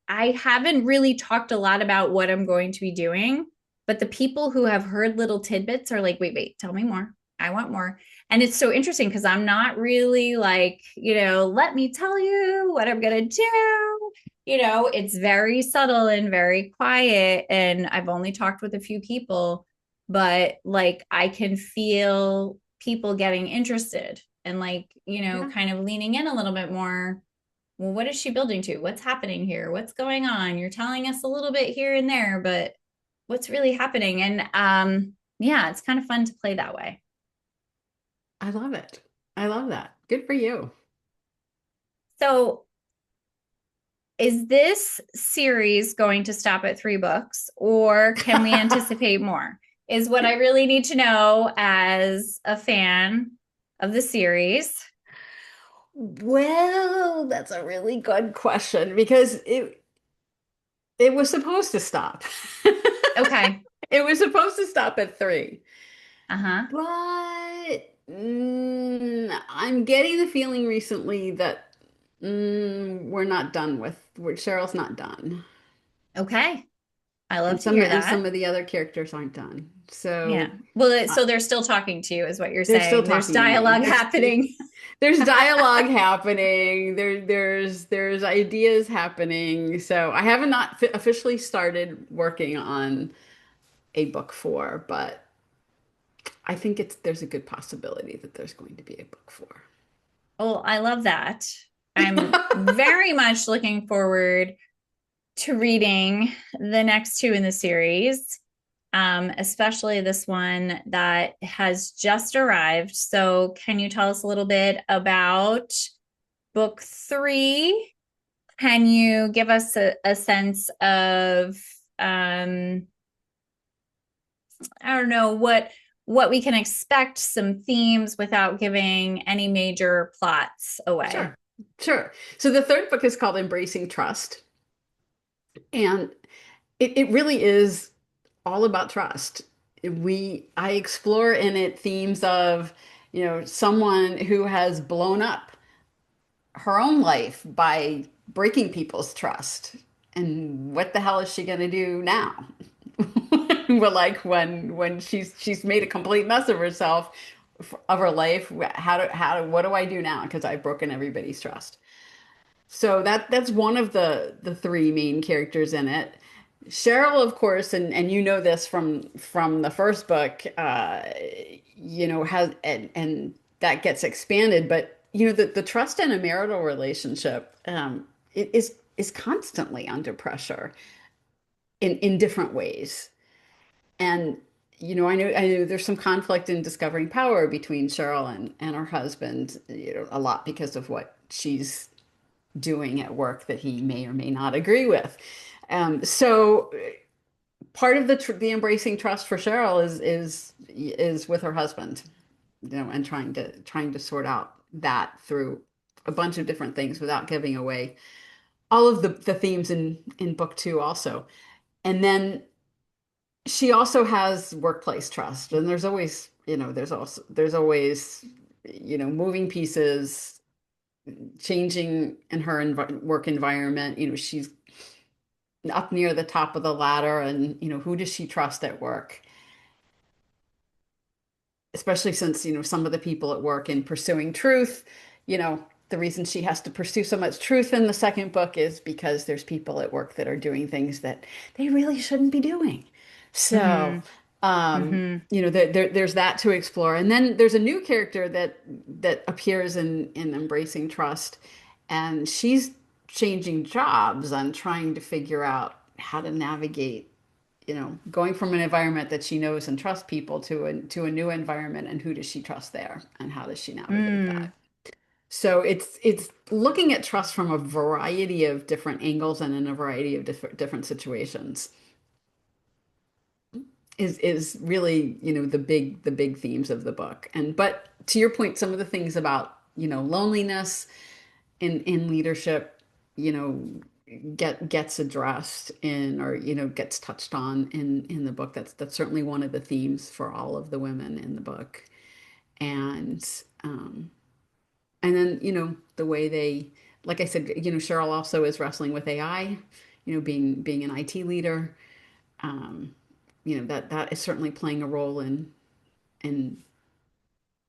I haven't really talked a lot about what I'm going to be doing, but the people who have heard little tidbits are like, wait, tell me more. I want more. And it's so interesting because I'm not really like, let me tell you what I'm going to do. It's very subtle and very quiet. And I've only talked with a few people, but like I can feel people getting interested and like, Yeah. kind of leaning in a little bit more. Well, what is she building to? What's happening here? What's going on? You're telling us a little bit here and there, but what's really happening? And yeah, it's kind of fun to play that way. I love it. I love that. Good for you. So, is this series going to stop at 3 books, or can we anticipate more? Is what I really need to know as a fan of the series. Well, that's a really good question because it was supposed to stop. Okay. It was supposed to stop at three. Uh-huh. But I'm getting the feeling recently that we're not done Cheryl's not done. Okay. I love to hear And some that. of the other characters aren't done. Yeah. So Well, uh, so they're still talking to you, is what you're they're still saying. There's talking to me. dialogue happening. There's dialogue happening. There's ideas happening. So I haven't not officially started working on a book four, but I think there's a good possibility that there's going to be a book four. Well, I love that. I'm very much looking forward to reading the next two in the series, especially this one that has just arrived. So, can you tell us a little bit about book three? Can you give us a sense of, um, I don't know, what we can expect, some themes without giving any major plots away? Sure. Sure. So the third book is called Embracing Trust. And it really is all about trust. I explore in it themes of, someone who has blown up her own life by breaking people's trust. And what the hell is she going to do now? Well, like when she's made a complete mess of herself, of her life, what do I do now? Because I've broken everybody's trust. So that's one of the three main characters in it. Cheryl, of course, and you know this from the first book, has and that gets expanded, but the trust in a marital relationship it is constantly under pressure in different ways. And I know there's some conflict in discovering power between Cheryl and her husband, a lot because of what she's doing at work that he may or may not agree with. So part of the embracing trust for Cheryl is with her husband, and trying to sort out that through a bunch of different things without giving away all of the themes in book two also. And then she also has workplace trust, and there's always moving pieces, changing in her work environment. She's up near the top of the ladder, and who does she trust at work? Especially since some of the people at work in pursuing truth, the reason she has to pursue so much truth in the second book is because there's people at work that are doing things that they really shouldn't be doing. So Mm-hmm. Mm-hmm. there's that to explore. And then there's a new character that appears in Embracing Trust, and she's changing jobs and trying to figure out how to navigate, going from an environment that she knows and trusts people to a new environment, and who does she trust there, and how does she navigate Mm. that? So it's looking at trust from a variety of different angles and in a variety of different situations. is really, the big themes of the book. And but to your point, some of the things about, loneliness in leadership, you know, gets addressed in, or gets touched on in the book. That's certainly one of the themes for all of the women in the book. And um and then, the way they, like I said, Cheryl also is wrestling with AI, being an IT leader. Um, that is certainly playing a role in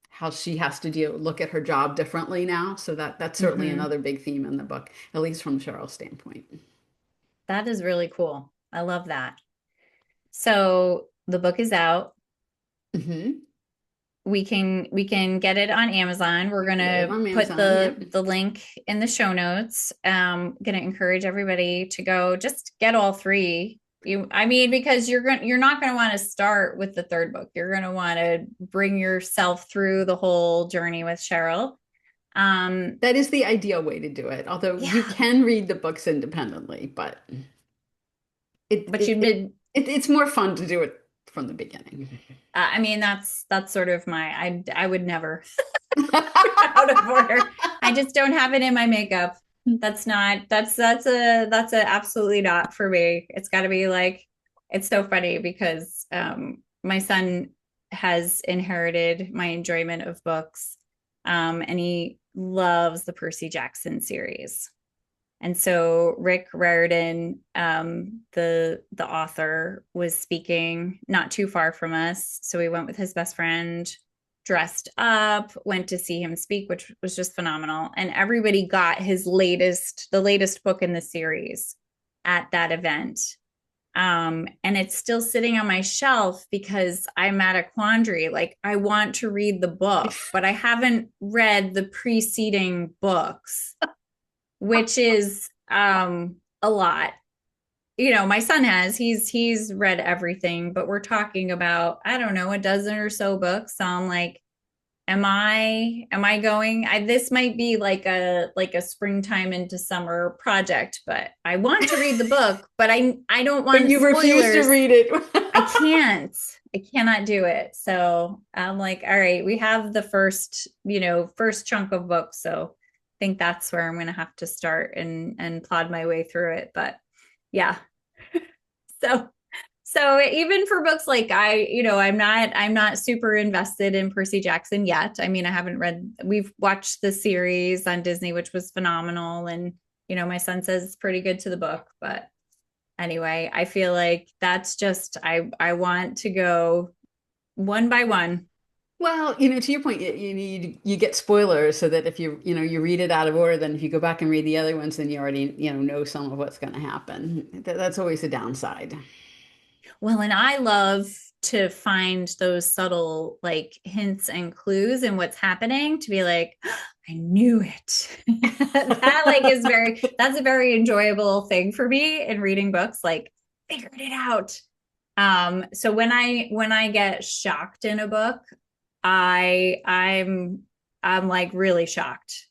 how she has to look at her job differently now. So that's certainly Hmm. another big theme in the book, at least from Cheryl's standpoint. That is really cool. I love that. So the book is out. Hmm. We can get it on Amazon. We're You can get it gonna on put Amazon. the Yep. the link in the show notes. Gonna encourage everybody to go just get all three. I mean, because you're not gonna want to start with the third book. You're gonna want to bring yourself through the whole journey with Cheryl. Um, That is the ideal way to do it. Although you yeah, can read the books independently, but it but it you it, did. it it's more fun to do it from the beginning. I mean, that's sort of my. I would never out of order. I just don't have it in my makeup. That's not that's a absolutely not for me. It's got to be like it's so funny because my son has inherited my enjoyment of books, and he loves the Percy Jackson series. And so Rick Riordan, the author, was speaking not too far from us. So we went with his best friend, dressed up, went to see him speak, which was just phenomenal. And everybody got the latest book in the series at that event. And it's still sitting on my shelf because I'm at a quandary. Like, I want to read the book, but I haven't read the preceding books, which is a lot. My son has. He's read everything, but we're talking about, I don't know, a dozen or so books. So I'm like, am I going? This might be like a springtime into summer project, but I want to read the book, but I don't But want you refuse to spoilers. read it. I can't. I cannot do it. So I'm like, all right, we have the first chunk of books. So I think that's where I'm gonna have to start and plod my way through it. But yeah. So even for books like I'm not super invested in Percy Jackson yet. I mean, we've watched the series on Disney, which was phenomenal. And my son says it's pretty good to the book, but anyway, I feel like that's just I want to go one by one. Well, to your point, you get spoilers, so that if you read it out of order, then if you go back and read the other ones, then you already know some of what's going to happen. That's always a downside. Well, and I love to find those subtle like hints and clues in what's happening to be like, "Oh, I knew it." That like that's a very enjoyable thing for me in reading books, like figured it out. So when I get shocked in a book, I'm like really shocked.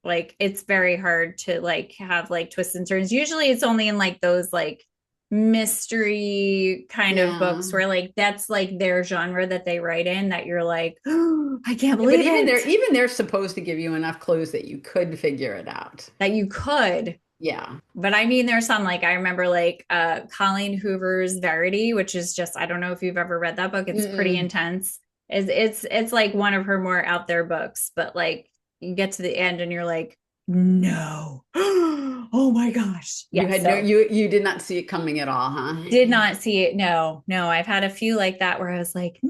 Like it's very hard to like have like twists and turns. Usually it's only in like those like mystery kind of Yeah. books where like that's like their genre that they write in that you're like, oh, I can't Yeah, but believe even it they're supposed to give you enough clues that you could figure it out. that you could. Yeah. But I mean, there's some like I remember like Colleen Hoover's Verity, which is just I don't know if you've ever read that book. It's pretty Mm-mm. intense. It's like one of her more out there books, but like you get to the end and you're like, no, oh my gosh, You yeah. had no So you did not see it coming at all, huh? did not see it. No, no. I've had a few like that where I was like,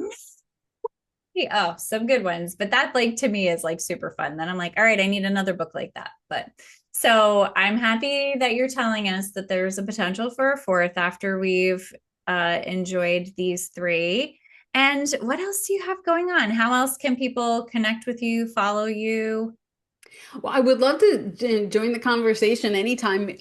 oh, some good ones. But that like to me is like super fun. Then I'm like, all right, I need another book like that. But so I'm happy that you're telling us that there's a potential for a fourth after we've enjoyed these three. And what else do you have going on? How else can people connect with you, follow you? Well, I would love to join the conversation anytime.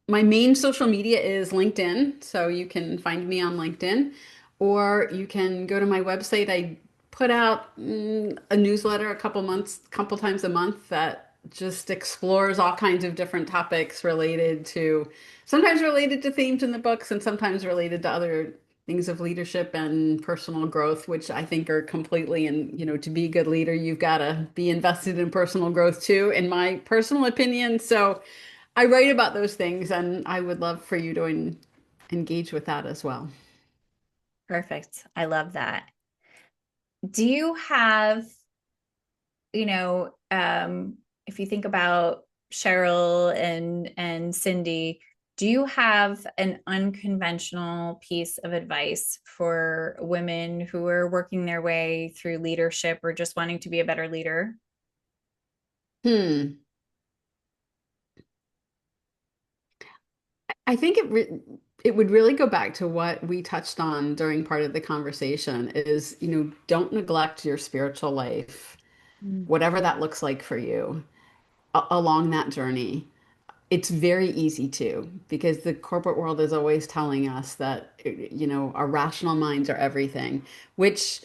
My main social media is LinkedIn, so you can find me on LinkedIn, or you can go to my website. I put out a newsletter couple times a month that just explores all kinds of different topics sometimes related to themes in the books, and sometimes related to other things of leadership and personal growth, which I think are completely, and to be a good leader, you've got to be invested in personal growth too, in my personal opinion. So I write about those things, and I would love for you to engage with that as well. Perfect. I love that. Do you have, if you think about Cheryl and Cindy, do you have an unconventional piece of advice for women who are working their way through leadership or just wanting to be a better leader? Hmm. I think it would really go back to what we touched on during part of the conversation is, don't neglect your spiritual life, Mm. whatever that looks like for you along that journey. It's very easy to, because the corporate world is always telling us that, our rational minds are everything, which,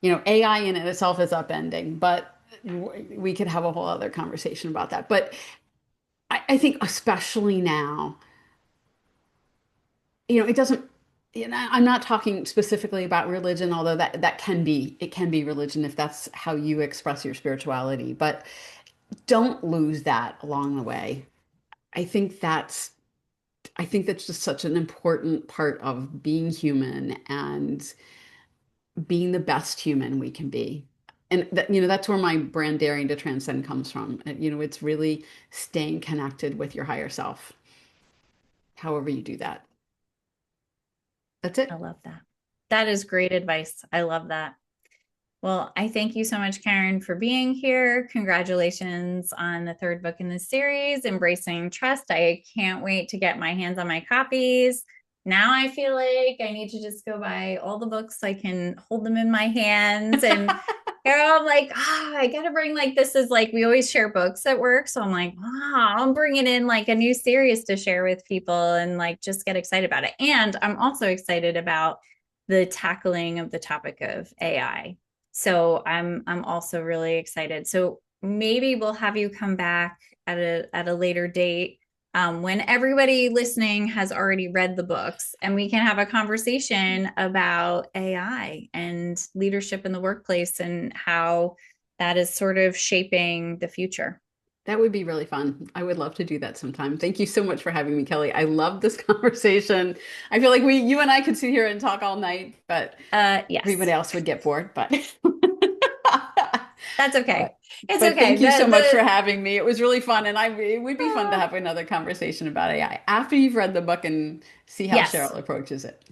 AI in itself is upending, but we could have a whole other conversation about that. But I think especially now, it doesn't, I'm not talking specifically about religion, although that can be, it can be religion if that's how you express your spirituality, but don't lose that along the way. I think that's I think that's just such an important part of being human and being the best human we can be. And that's where my brand Daring to Transcend comes from. It's really staying connected with your higher self, however you do that. That's I it. love that. That is great advice. I love that. Well, I thank you so much, Karen, for being here. Congratulations on the third book in the series, Embracing Trust. I can't wait to get my hands on my copies. Now I feel like I need to just go buy all the books so I can hold them in my hands. And Carol, I'm like, I gotta bring like this is like we always share books at work. So I'm like, I'm bringing in like a new series to share with people and like just get excited about it. And I'm also excited about the tackling of the topic of AI. So I'm also really excited. So maybe we'll have you come back at a later date when everybody listening has already read the books, and we can have a conversation about AI and leadership in the workplace and how that is sort of shaping the future. That would be really fun. I would love to do that sometime. Thank you so much for having me, Kelly. I love this conversation. I feel like you and I could sit here and talk all night, but everybody Yes, else would get bored. But that's okay. But It's but okay. thank you so much for The having me. It was really fun, and it would be fun to uh, have another conversation about AI after you've read the book and see how yes. Cheryl approaches it.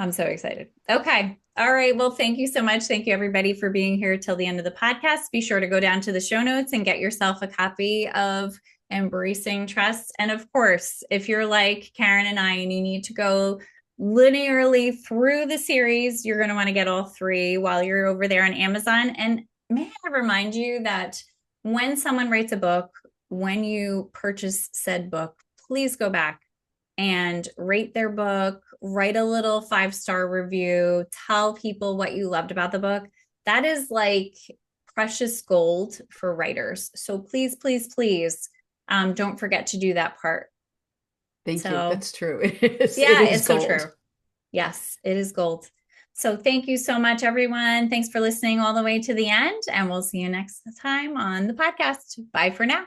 I'm so excited. Okay. All right. Well, thank you so much. Thank you, everybody, for being here till the end of the podcast. Be sure to go down to the show notes and get yourself a copy of Embracing Trust. And of course, if you're like Karen and I and you need to go linearly through the series, you're going to want to get all three while you're over there on Amazon. And may I remind you that when someone writes a book, when you purchase said book, please go back and rate their book, write a little 5-star review, tell people what you loved about the book. That is like precious gold for writers. So please, please, please don't forget to do that part. Thank you. So, That's true. It yeah, is it's so gold. true. Yes, it is gold. So, thank you so much, everyone. Thanks for listening all the way to the end. And we'll see you next time on the podcast. Bye for now.